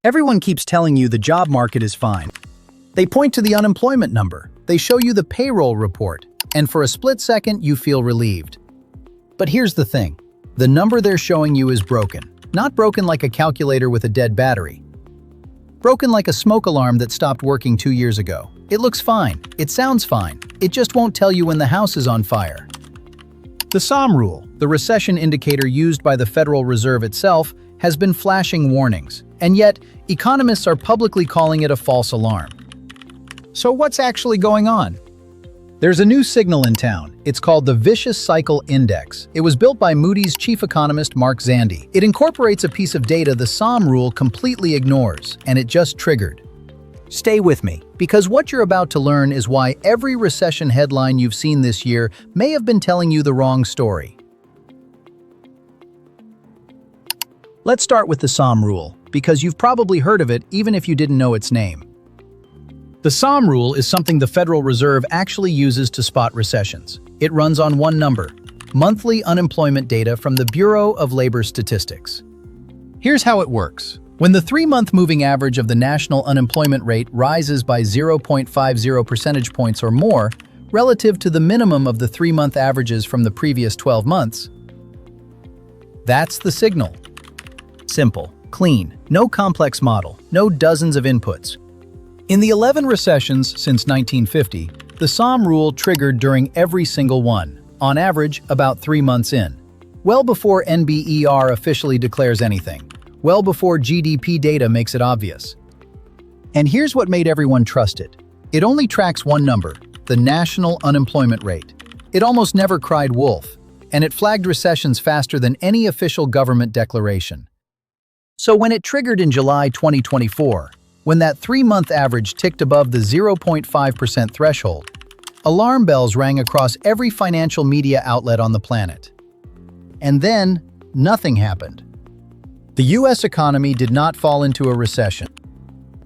Everyone keeps telling you the job market is fine. They point to the unemployment number, they show you the payroll report, and for a split second you feel relieved. But here's the thing. The number they're showing you is broken. Not broken like a calculator with a dead battery. Broken like a smoke alarm that stopped working 2 years ago. It looks fine. It sounds fine. It just won't tell you when the house is on fire. The Sahm Rule, the recession indicator used by the Federal Reserve itself, has been flashing warnings, and yet economists are publicly calling it a false alarm. So what's actually going on? There's a new signal in town. It's called the Vicious Cycle Index. It was built by Moody's chief economist Mark Zandi. It incorporates a piece of data the Sahm Rule completely ignores, and it just triggered. Stay with me, because what you're about to learn is why every recession headline you've seen this year may have been telling you the wrong story. Let's start with the Sahm Rule, because you've probably heard of it even if you didn't know its name. The Sahm Rule is something the Federal Reserve actually uses to spot recessions. It runs on one number: monthly unemployment data from the Bureau of Labor Statistics. Here's how it works. When the 3-month moving average of the national unemployment rate rises by 0.50 percentage points or more relative to the minimum of the 3-month averages from the previous 12 months, that's the signal. Simple, clean, no complex model, no dozens of inputs. In the 11 recessions since 1950, the Sahm Rule triggered during every single one, on average about 3 months in, well before NBER officially declares anything, well before GDP data makes it obvious. And here's what made everyone trust it. It only tracks one number, the national unemployment rate. It almost never cried wolf, and it flagged recessions faster than any official government declaration. So when it triggered in July 2024, when that 3-month average ticked above the 0.5% threshold, alarm bells rang across every financial media outlet on the planet. And then, nothing happened. The US economy did not fall into a recession.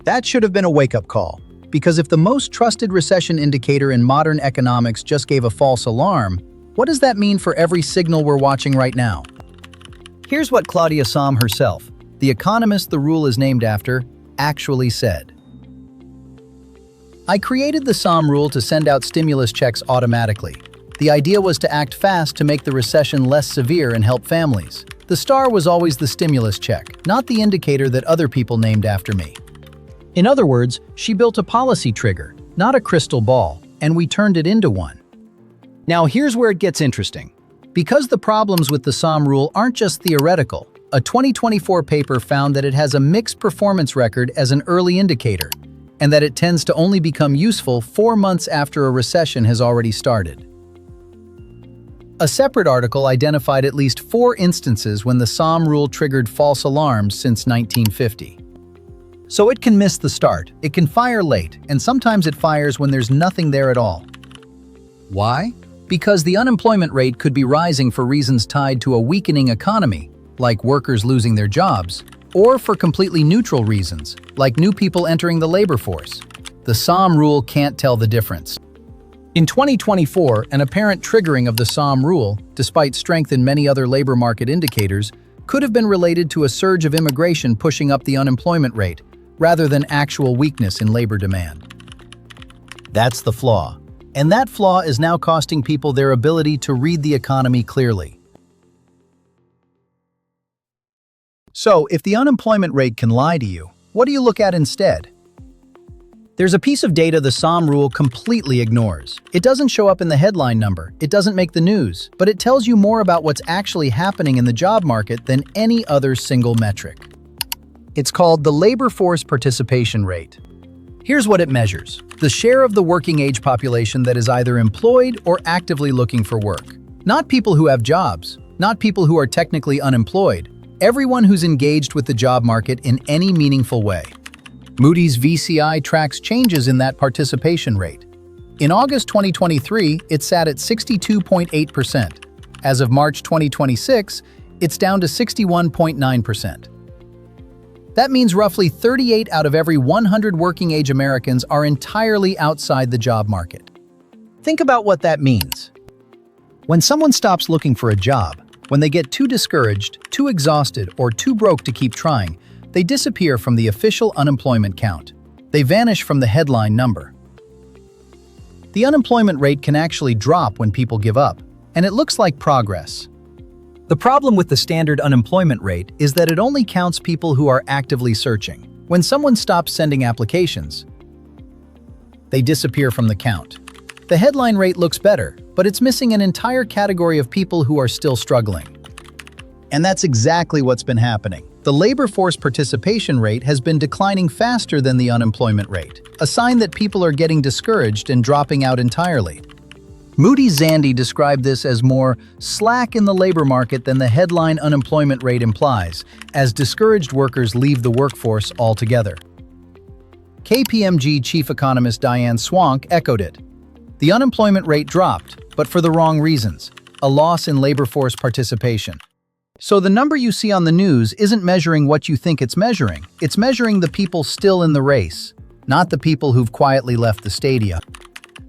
That should have been a wake-up call, because if the most trusted recession indicator in modern economics just gave a false alarm, what does that mean for every signal we're watching right now? Here's what Claudia Sahm herself, the economist the rule is named after, actually said. I created the Sahm Rule to send out stimulus checks automatically. The idea was to act fast to make the recession less severe and help families. The star was always the stimulus check, not the indicator that other people named after me. In other words, she built a policy trigger, not a crystal ball, and we turned it into one. Now here's where it gets interesting. Because the problems with the Sahm Rule aren't just theoretical, a 2024 paper found that it has a mixed performance record as an early indicator, and that it tends to only become useful 4 months after a recession has already started. A separate article identified at least 4 instances when the Sahm Rule triggered false alarms since 1950. So it can miss the start, it can fire late, and sometimes it fires when there's nothing there at all. Why? Because the unemployment rate could be rising for reasons tied to a weakening economy, like workers losing their jobs, or for completely neutral reasons, like new people entering the labor force. The Sahm Rule can't tell the difference. In 2024, an apparent triggering of the Sahm Rule, despite strength in many other labor market indicators, could have been related to a surge of immigration pushing up the unemployment rate, rather than actual weakness in labor demand. That's the flaw. And that flaw is now costing people their ability to read the economy clearly. So, if the unemployment rate can lie to you, what do you look at instead? There's a piece of data the Sahm Rule completely ignores. It doesn't show up in the headline number, it doesn't make the news, but it tells you more about what's actually happening in the job market than any other single metric. It's called the labor force participation rate. Here's what it measures: the share of the working age population that is either employed or actively looking for work. Not people who have jobs, not people who are technically unemployed, everyone who's engaged with the job market in any meaningful way. Moody's VCI tracks changes in that participation rate. In August 2023, it sat at 62.8%. As of March 2026, it's down to 61.9%. That means roughly 38 out of every 100 working-age Americans are entirely outside the job market. Think about what that means. When someone stops looking for a job, when they get too discouraged, too exhausted, or too broke to keep trying, They disappear from the official unemployment count. They vanish from the headline number. The unemployment rate can actually drop when people give up, and it looks like progress. The problem with the standard unemployment rate is that it only counts people who are actively searching. When someone stops sending applications, they disappear from the count. The headline rate looks better, but it's missing an entire category of people who are still struggling. And that's exactly what's been happening. The labor force participation rate has been declining faster than the unemployment rate, a sign that people are getting discouraged and dropping out entirely. Moody Zandi described this as more slack in the labor market than the headline unemployment rate implies, as discouraged workers leave the workforce altogether. KPMG chief economist Diane Swank echoed it. The unemployment rate dropped, but for the wrong reasons, a loss in labor force participation. So the number you see on the news isn't measuring what you think it's measuring the people still in the race, not the people who've quietly left the stadium.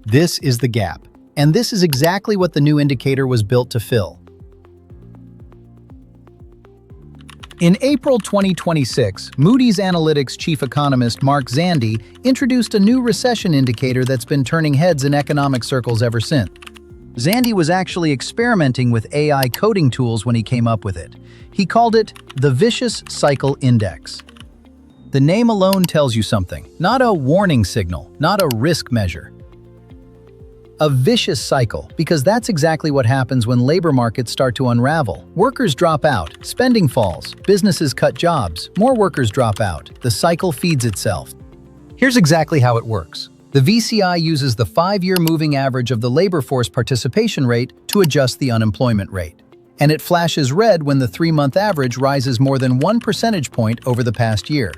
This is the gap, and this is exactly what the new indicator was built to fill. In April 2026, Moody's Analytics chief economist Mark Zandi introduced a new recession indicator that's been turning heads in economic circles ever since. Zandi was actually experimenting with AI coding tools when he came up with it. He called it the Vicious Cycle Index. The name alone tells you something, not a warning signal, not a risk measure. A vicious cycle, because that's exactly what happens when labor markets start to unravel. Workers drop out, spending falls, businesses cut jobs, more workers drop out. The cycle feeds itself. Here's exactly how it works. The VCI uses the 5-year moving average of the labor force participation rate to adjust the unemployment rate. And it flashes red when the 3-month average rises more than 1 percentage point over the past year.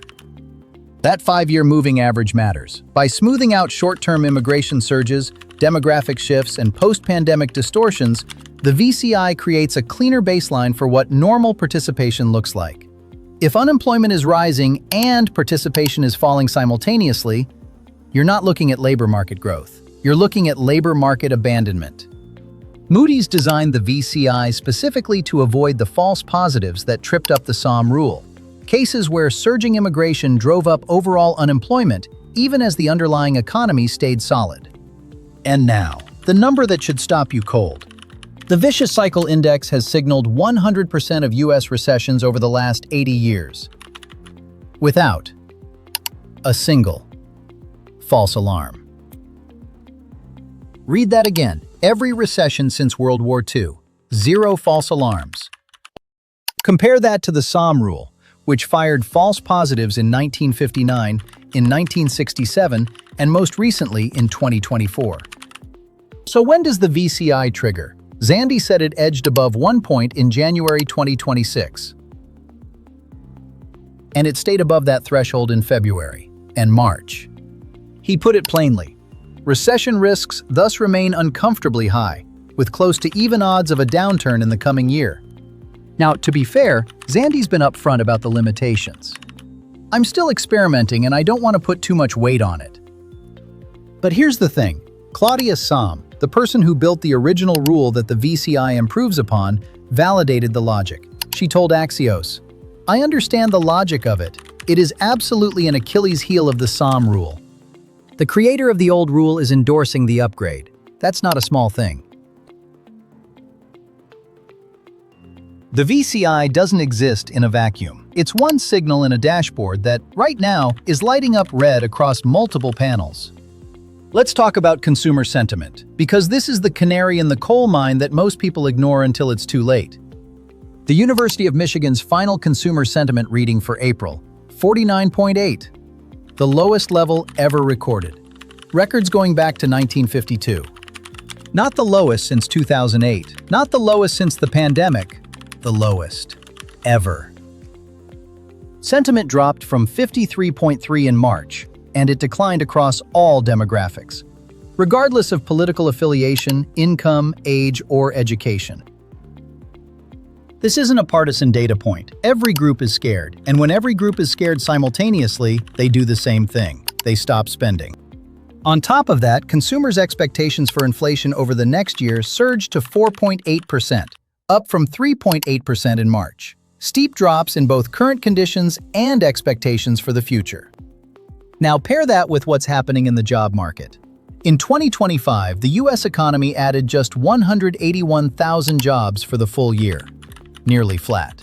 That 5-year moving average matters. By smoothing out short-term immigration surges, demographic shifts, and post-pandemic distortions, the VCI creates a cleaner baseline for what normal participation looks like. If unemployment is rising and participation is falling simultaneously, you're not looking at labor market growth. You're looking at labor market abandonment. Moody's designed the VCI specifically to avoid the false positives that tripped up the Sahm Rule. Cases where surging immigration drove up overall unemployment, even as the underlying economy stayed solid. And now, the number that should stop you cold. The Vicious Cycle Index has signaled 100% of U.S. recessions over the last 80 years, without a single false alarm. Read that again. Every recession since World War II, 0 false alarms. Compare that to the Sahm Rule, which fired false positives in 1959, in 1967, and most recently in 2024. So when does the VCI trigger? Zandi said it edged above 1 point in January 2026. And it stayed above that threshold in February and March. He put it plainly. Recession risks thus remain uncomfortably high, with close to even odds of a downturn in the coming year. Now, to be fair, Zandi's been upfront about the limitations. I'm still experimenting and I don't want to put too much weight on it. But here's the thing. Claudia, the person who built the original rule that the VCI improves upon, validated the logic. She told Axios, "I understand the logic of it. It is absolutely an Achilles heel of the Sahm Rule. The creator of the old rule is endorsing the upgrade. That's not a small thing." The VCI doesn't exist in a vacuum. It's one signal in a dashboard that, right now, is lighting up red across multiple panels. Let's talk about consumer sentiment, because this is the canary in the coal mine that most people ignore until it's too late. The University of Michigan's final consumer sentiment reading for April, 49.8. The lowest level ever recorded. Records going back to 1952. Not the lowest since 2008. Not the lowest since the pandemic. The lowest ever. Sentiment dropped from 53.3 in March, and it declined across all demographics, regardless of political affiliation, income, age, or education. This isn't a partisan data point. Every group is scared, and when every group is scared simultaneously, they do the same thing. They stop spending. On top of that, consumers' expectations for inflation over the next year surged to 4.8%, up from 3.8% in March. Steep drops in both current conditions and expectations for the future. Now pair that with what's happening in the job market. In 2025, the US economy added just 181,000 jobs for the full year, nearly flat.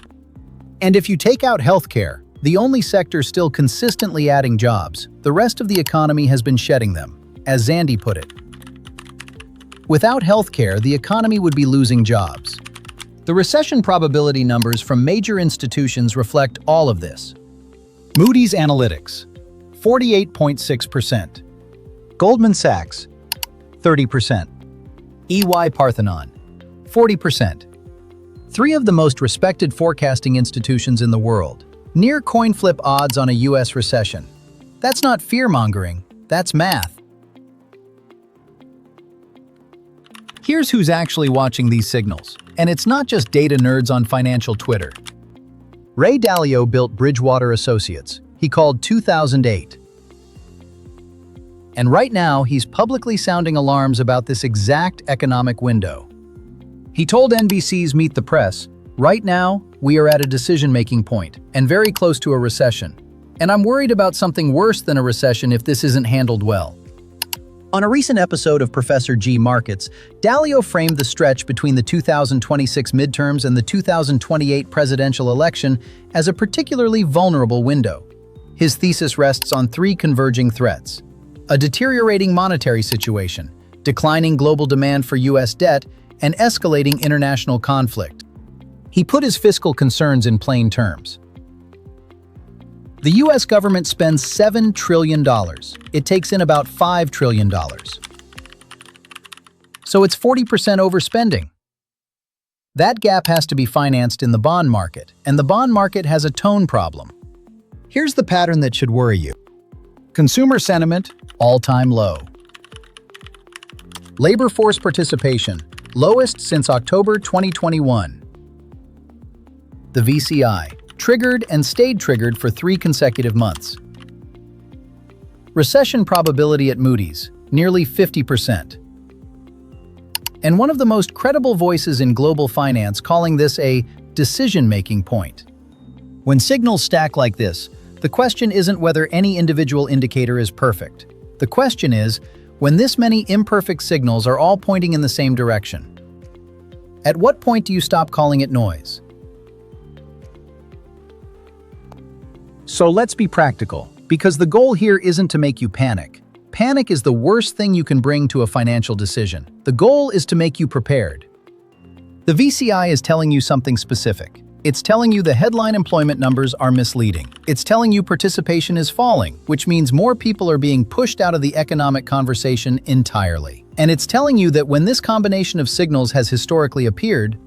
And if you take out healthcare, the only sector still consistently adding jobs, the rest of the economy has been shedding them, as Zandi put it. Without healthcare, the economy would be losing jobs. The recession probability numbers from major institutions reflect all of this. Moody's Analytics, 48.6%. Goldman Sachs, 30%. EY Parthenon, 40%. Three of the most respected forecasting institutions in the world. Near coin flip odds on a US recession. That's not fear-mongering, that's math. Here's who's actually watching these signals, and it's not just data nerds on financial Twitter. Ray Dalio built Bridgewater Associates. He called 2008. And right now, he's publicly sounding alarms about this exact economic window. He told NBC's Meet the Press, "Right now, we are at a decision-making point, and very close to a recession. And I'm worried about something worse than a recession if this isn't handled well." On a recent episode of Professor G Markets, Dalio framed the stretch between the 2026 midterms and the 2028 presidential election as a particularly vulnerable window. His thesis rests on three converging threats: a deteriorating monetary situation, declining global demand for US debt, and escalating international conflict. He put his fiscal concerns in plain terms. The US government spends $7 trillion. It takes in about $5 trillion. So it's 40% overspending. That gap has to be financed in the bond market, and the bond market has a tone problem. Here's the pattern that should worry you. Consumer sentiment, all-time low. Labor force participation, lowest since October 2021. The VCI, triggered and stayed triggered for 3 consecutive months. Recession probability at Moody's, nearly 50%. And one of the most credible voices in global finance calling this a decision-making point. When signals stack like this, the question isn't whether any individual indicator is perfect. The question is, when this many imperfect signals are all pointing in the same direction, at what point do you stop calling it noise? So let's be practical, because the goal here isn't to make you panic. Panic is the worst thing you can bring to a financial decision. The goal is to make you prepared. The VCI is telling you something specific. It's telling you the headline employment numbers are misleading. It's telling you participation is falling, which means more people are being pushed out of the economic conversation entirely. And it's telling you that when this combination of signals has historically appeared,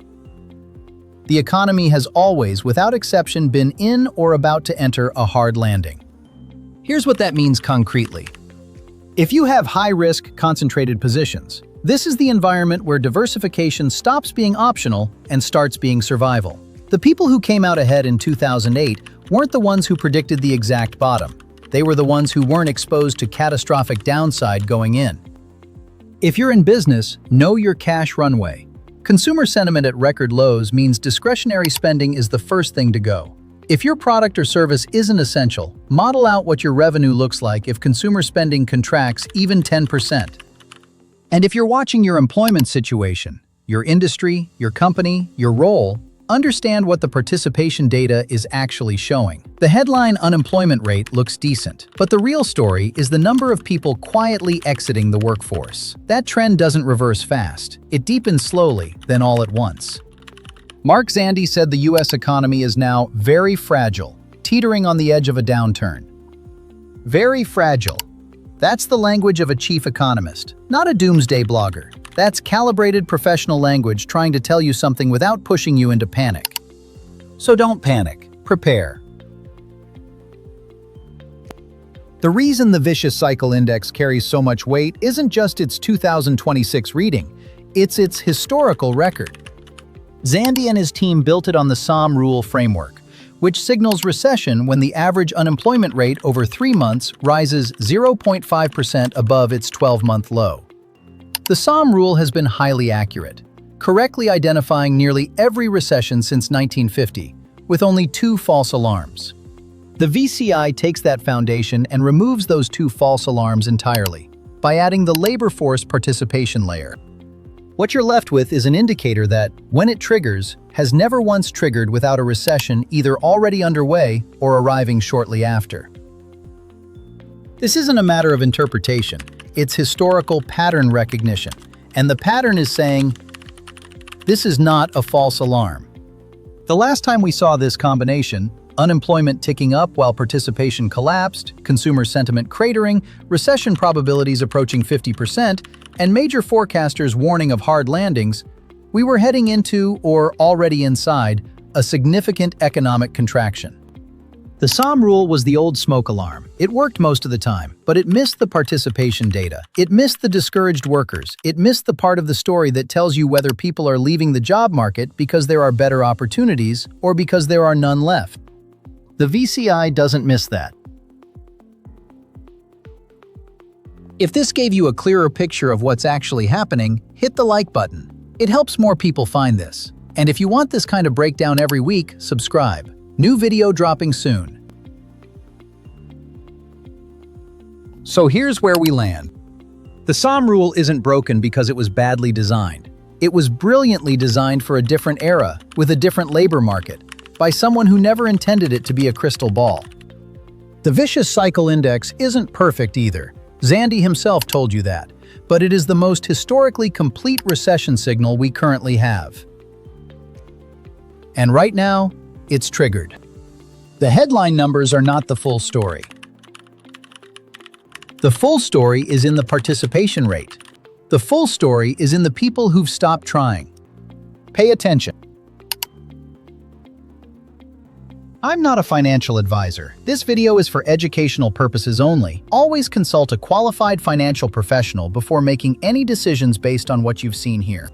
the economy has always, without exception, been in or about to enter a hard landing. Here's what that means concretely. If you have high-risk, concentrated positions, this is the environment where diversification stops being optional and starts being survival. The people who came out ahead in 2008 weren't the ones who predicted the exact bottom. They were the ones who weren't exposed to catastrophic downside going in. If you're in business, know your cash runway. Consumer sentiment at record lows means discretionary spending is the first thing to go. If your product or service isn't essential, model out what your revenue looks like if consumer spending contracts even 10%. And if you're watching your employment situation, your industry, your company, your role, understand what the participation data is actually showing. The headline unemployment rate looks decent, but the real story is the number of people quietly exiting the workforce. That trend doesn't reverse fast. It deepens slowly, then all at once. Mark Zandi said the US economy is now very fragile, teetering on the edge of a downturn. Very fragile. That's the language of a chief economist, not a doomsday blogger. That's calibrated professional language trying to tell you something without pushing you into panic. So don't panic. Prepare. The reason the Vicious Cycle Index carries so much weight isn't just its 2026 reading, it's its historical record. Zandi and his team built it on the Sahm Rule framework, which signals recession when the average unemployment rate over 3 months rises 0.5% above its 12-month low. The Sahm Rule has been highly accurate, correctly identifying nearly every recession since 1950, with only 2 false alarms. The VCI takes that foundation and removes those 2 false alarms entirely by adding the labor force participation layer. What you're left with is an indicator that, when it triggers, has never once triggered without a recession either already underway or arriving shortly after. This isn't a matter of interpretation, it's historical pattern recognition, and the pattern is saying, this is not a false alarm. The last time we saw this combination, unemployment ticking up while participation collapsed, consumer sentiment cratering, recession probabilities approaching 50%, and major forecasters warning of hard landings, we were heading into, or already inside, a significant economic contraction. The Sahm Rule was the old smoke alarm. It worked most of the time, but it missed the participation data. It missed the discouraged workers. It missed the part of the story that tells you whether people are leaving the job market because there are better opportunities or because there are none left. The VCI doesn't miss that. If this gave you a clearer picture of what's actually happening, hit the like button. It helps more people find this. And if you want this kind of breakdown every week, subscribe. New video dropping soon. So here's where we land. The Sahm Rule isn't broken because it was badly designed. It was brilliantly designed for a different era, with a different labor market, by someone who never intended it to be a crystal ball. The vicious cycle index isn't perfect either. Zandi himself told you that, but it is the most historically complete recession signal we currently have. And right now, it's triggered. The headline numbers are not the full story. The full story is in the participation rate. The full story is in the people who've stopped trying. Pay attention. I'm not a financial advisor. This video is for educational purposes only. Always consult a qualified financial professional before making any decisions based on what you've seen here.